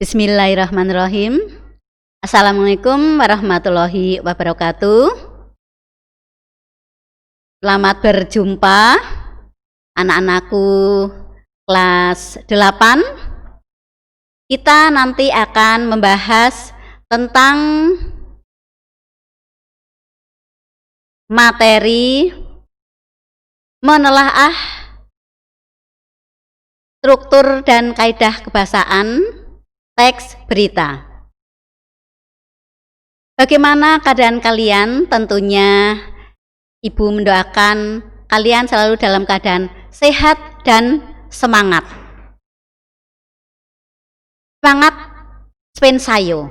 Bismillahirrahmanirrahim. Assalamualaikum warahmatullahi wabarakatuh. Selamat berjumpa anak-anakku kelas 8. Kita nanti akan membahas tentang materi menelaah struktur dan kaidah kebahasaan teks berita. Bagaimana keadaan kalian? Tentunya Ibu mendoakan kalian selalu dalam keadaan sehat dan semangat. Semangat spensayo.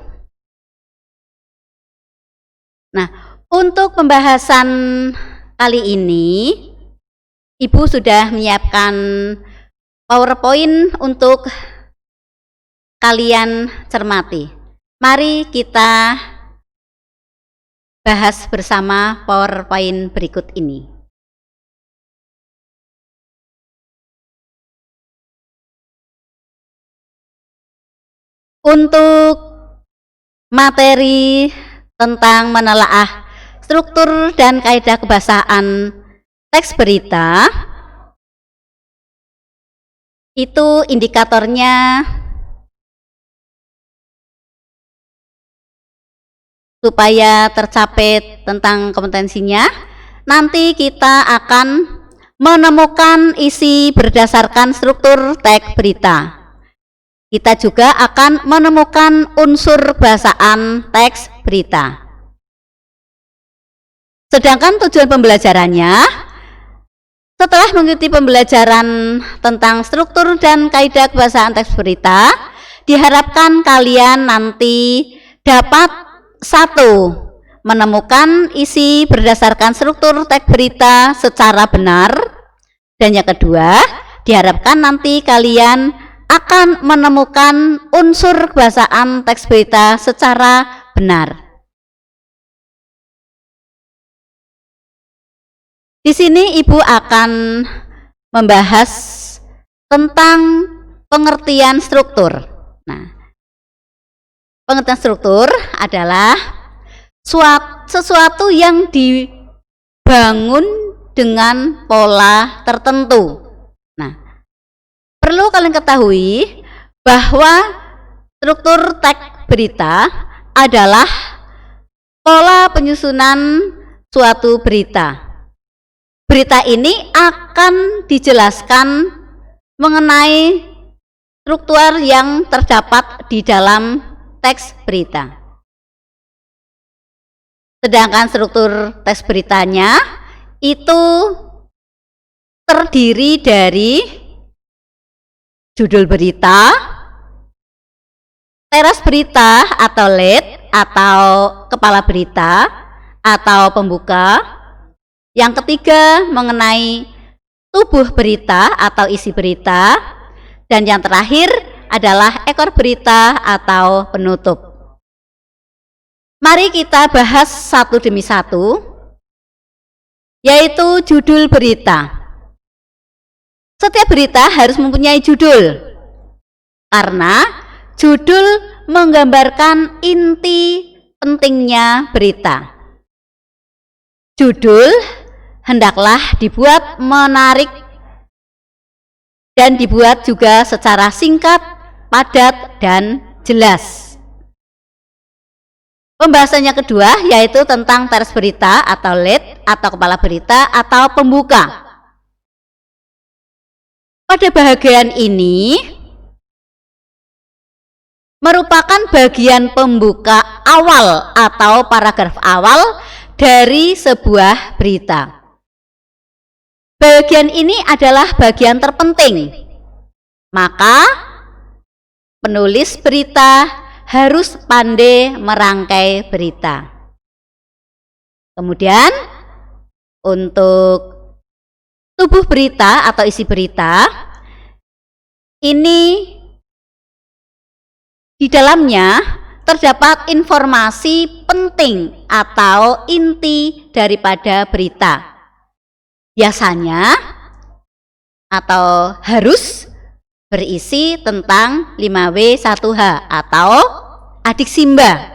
Nah, untuk pembahasan kali ini Ibu sudah menyiapkan PowerPoint untuk kalian cermati. Mari kita bahas bersama PowerPoint berikut ini. Untuk materi tentang menelaah struktur dan kaidah kebahasaan teks berita, itu indikatornya supaya tercapai tentang kompetensinya. Nanti kita akan menemukan isi berdasarkan struktur teks berita. Kita juga akan menemukan unsur bahasaan teks berita. Sedangkan tujuan pembelajarannya, setelah mengikuti pembelajaran tentang struktur dan kaidah kebahasaan teks berita, diharapkan kalian nanti dapat satu, menemukan isi berdasarkan struktur teks berita secara benar, dan yang kedua, diharapkan nanti kalian akan menemukan unsur kebahasaan teks berita secara benar. Di sini Ibu akan membahas tentang pengertian struktur. Nah, pengertian struktur adalah sesuatu yang dibangun dengan pola tertentu. Nah, perlu kalian ketahui bahwa struktur teks berita adalah pola penyusunan suatu berita. Berita ini akan dijelaskan mengenai struktur yang terdapat di dalam teks berita. Sedangkan struktur teks beritanya itu terdiri dari judul berita, teras berita atau lead atau kepala berita atau pembuka. Yang ketiga mengenai tubuh berita atau isi berita, dan yang terakhir adalah ekor berita atau penutup. Mari kita bahas satu demi satu, yaitu judul berita. Setiap berita harus mempunyai judul, karena judul menggambarkan inti pentingnya berita. Judul hendaklah dibuat menarik dan dibuat juga secara singkat, padat, dan jelas. Pembahasannya kedua yaitu tentang teras berita atau lead atau kepala berita atau pembuka. Pada bagian ini merupakan bagian pembuka awal atau paragraf awal dari sebuah berita. Bagian ini adalah bagian terpenting, maka penulis berita harus pandai merangkai berita. Kemudian untuk tubuh berita atau isi berita, ini di dalamnya terdapat informasi penting atau inti daripada berita. Biasanya atau harus berisi tentang 5W1H atau adik Simba.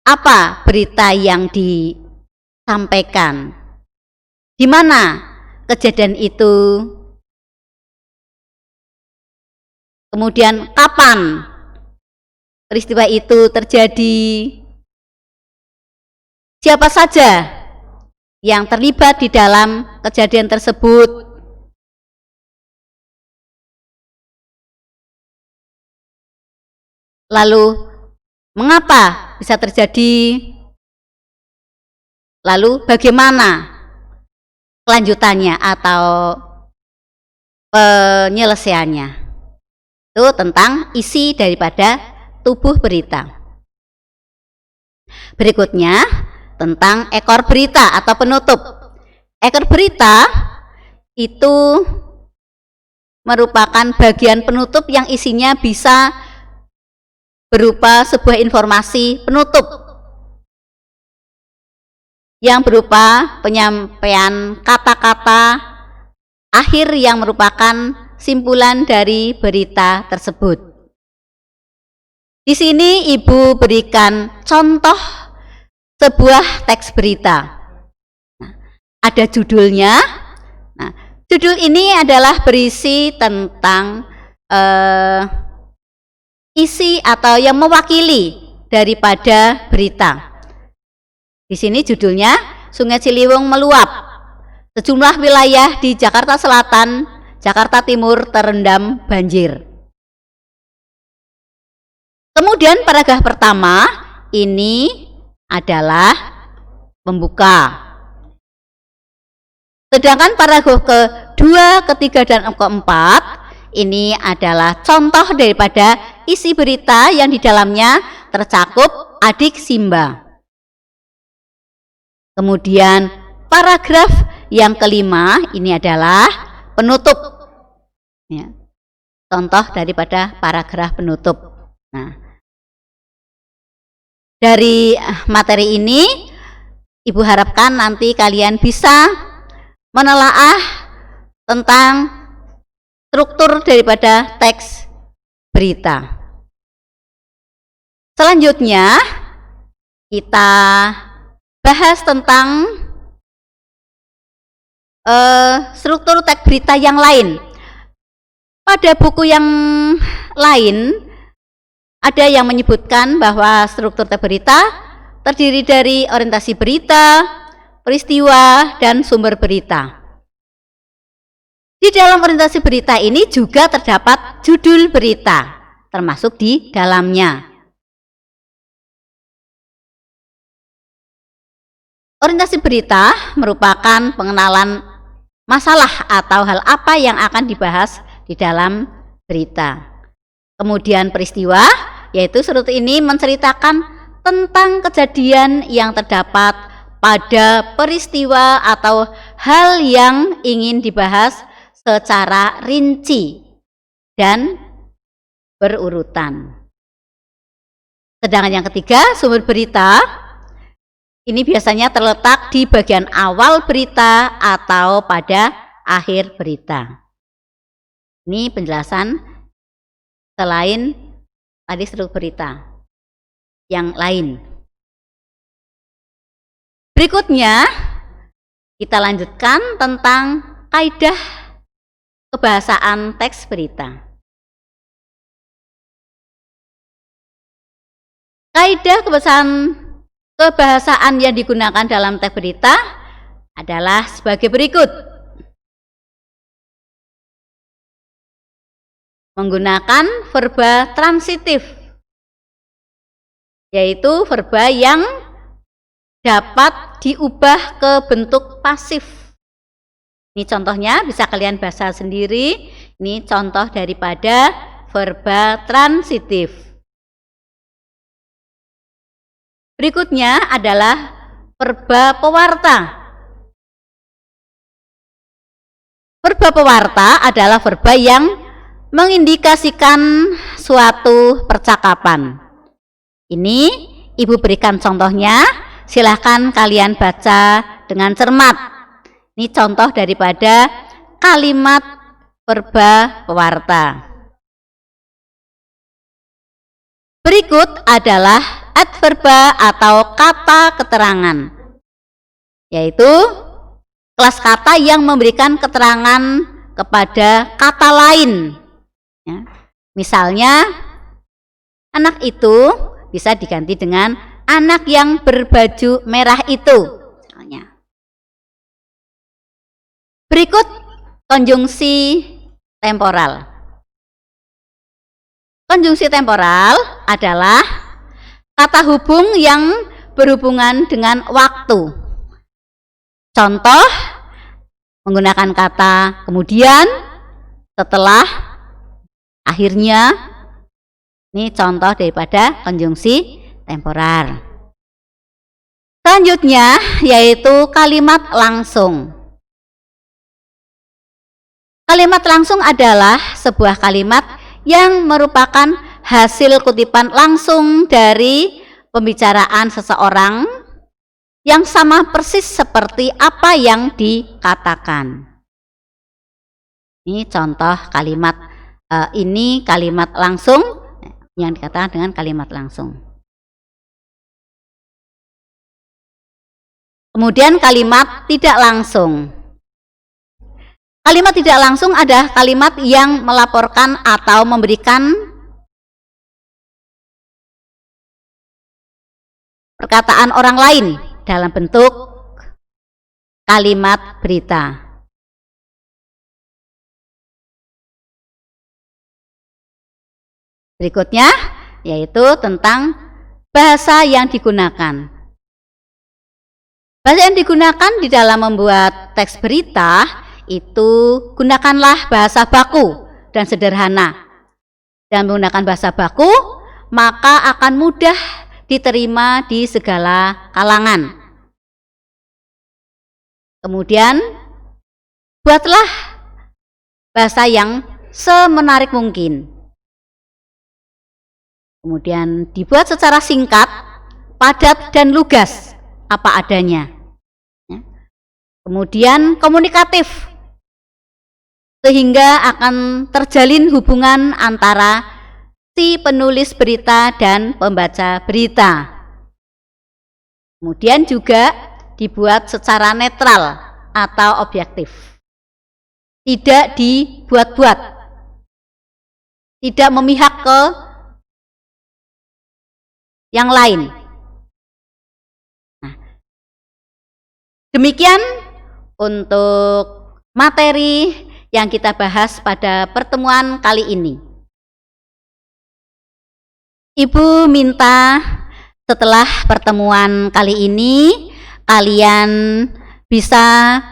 Apa berita yang disampaikan? Di mana kejadian itu? Kemudian kapan peristiwa itu terjadi? Siapa saja yang terlibat di dalam kejadian tersebut? Lalu mengapa bisa terjadi? Lalu bagaimana kelanjutannya atau penyelesaiannya? Itu tentang isi daripada tubuh berita. Berikutnya tentang ekor berita atau penutup. Ekor berita itu merupakan bagian penutup yang isinya bisa berupa sebuah informasi penutup yang berupa penyampaian kata-kata akhir yang merupakan simpulan dari berita tersebut. Di sini Ibu berikan contoh sebuah teks berita. Nah, ada judulnya. Nah, judul ini adalah berisi tentang isi atau yang mewakili daripada berita. Di sini judulnya Sungai Ciliwung meluap. Sejumlah wilayah di Jakarta Selatan, Jakarta Timur terendam banjir. Kemudian paragraf pertama ini adalah pembuka. Sedangkan paragraf kedua, ketiga, dan keempat ini adalah contoh daripada isi berita yang di dalamnya tercakup adik Simba. Kemudian paragraf yang kelima ini adalah penutup. Ya, contoh daripada paragraf penutup. Nah, dari materi ini Ibu harapkan nanti kalian bisa menelaah tentang struktur daripada teks berita. Selanjutnya kita bahas tentang struktur teks berita yang lain. Pada buku yang lain ada yang menyebutkan bahwa struktur teks berita terdiri dari orientasi berita, peristiwa, dan sumber berita. Di dalam orientasi berita ini juga terdapat judul berita, termasuk di dalamnya. Orientasi berita merupakan pengenalan masalah atau hal apa yang akan dibahas di dalam berita. Kemudian peristiwa, yaitu struktur ini menceritakan tentang kejadian yang terdapat pada peristiwa atau hal yang ingin dibahas secara rinci dan berurutan. Sedangkan yang ketiga, sumber berita ini biasanya terletak di bagian awal berita atau pada akhir berita. Ini penjelasan selain tadi struktur berita yang lain. Berikutnya kita lanjutkan tentang kaidah kebahasaan teks berita. Kaidah kebahasaan yang digunakan dalam teks berita adalah sebagai berikut. Menggunakan verba transitif, yaitu verba yang dapat diubah ke bentuk pasif. Ini contohnya bisa kalian baca sendiri. Ini contoh daripada verba transitif. Berikutnya adalah verba pewarta. Verba pewarta adalah verba yang mengindikasikan suatu percakapan. Ini Ibu berikan contohnya, silahkan kalian baca dengan cermat. Ini contoh daripada kalimat adverba pewarta. Berikut adalah adverba atau kata keterangan, yaitu kelas kata yang memberikan keterangan kepada kata lain. Ya. Misalnya, anak itu bisa diganti dengan anak yang berbaju merah itu. Misalnya. Berikut konjungsi temporal. Konjungsi temporal adalah kata hubung yang berhubungan dengan waktu. Contoh, menggunakan kata kemudian, setelah, akhirnya. Ini contoh daripada konjungsi temporal. Selanjutnya yaitu kalimat langsung. Kalimat langsung adalah sebuah kalimat yang merupakan hasil kutipan langsung dari pembicaraan seseorang yang sama persis seperti apa yang dikatakan. Ini contoh kalimat, ini kalimat langsung yang dikatakan dengan kalimat langsung. Kemudian kalimat tidak langsung. Kalimat tidak langsung adalah kalimat yang melaporkan atau memberikan perkataan orang lain dalam bentuk kalimat berita. Berikutnya yaitu tentang bahasa yang digunakan. Bahasa yang digunakan di dalam membuat teks berita itu gunakanlah bahasa baku dan sederhana. Dan menggunakan bahasa baku maka akan mudah diterima di segala kalangan. Kemudian buatlah bahasa yang semenarik mungkin. Kemudian dibuat secara singkat, padat dan lugas apa adanya. Kemudian komunikatif, sehingga akan terjalin hubungan antara si penulis berita dan pembaca berita. Kemudian juga dibuat secara netral atau objektif. Tidak dibuat-buat. Tidak memihak ke yang lain. Nah, demikian untuk materi yang kita bahas pada pertemuan kali ini. Ibu minta setelah pertemuan kali ini kalian bisa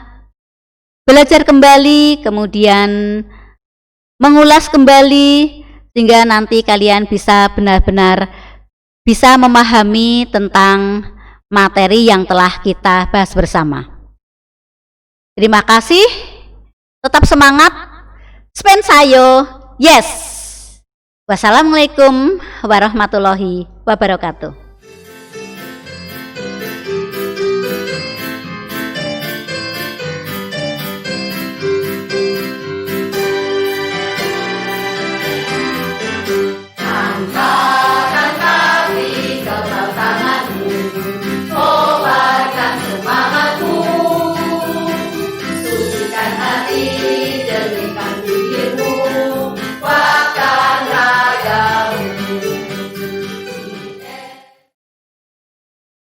belajar kembali, kemudian mengulas kembali sehingga nanti kalian bisa benar-benar bisa memahami tentang materi yang telah kita bahas bersama. Terima kasih, tetap semangat, spensayo, yes. Wassalamualaikum warahmatullahi wabarakatuh.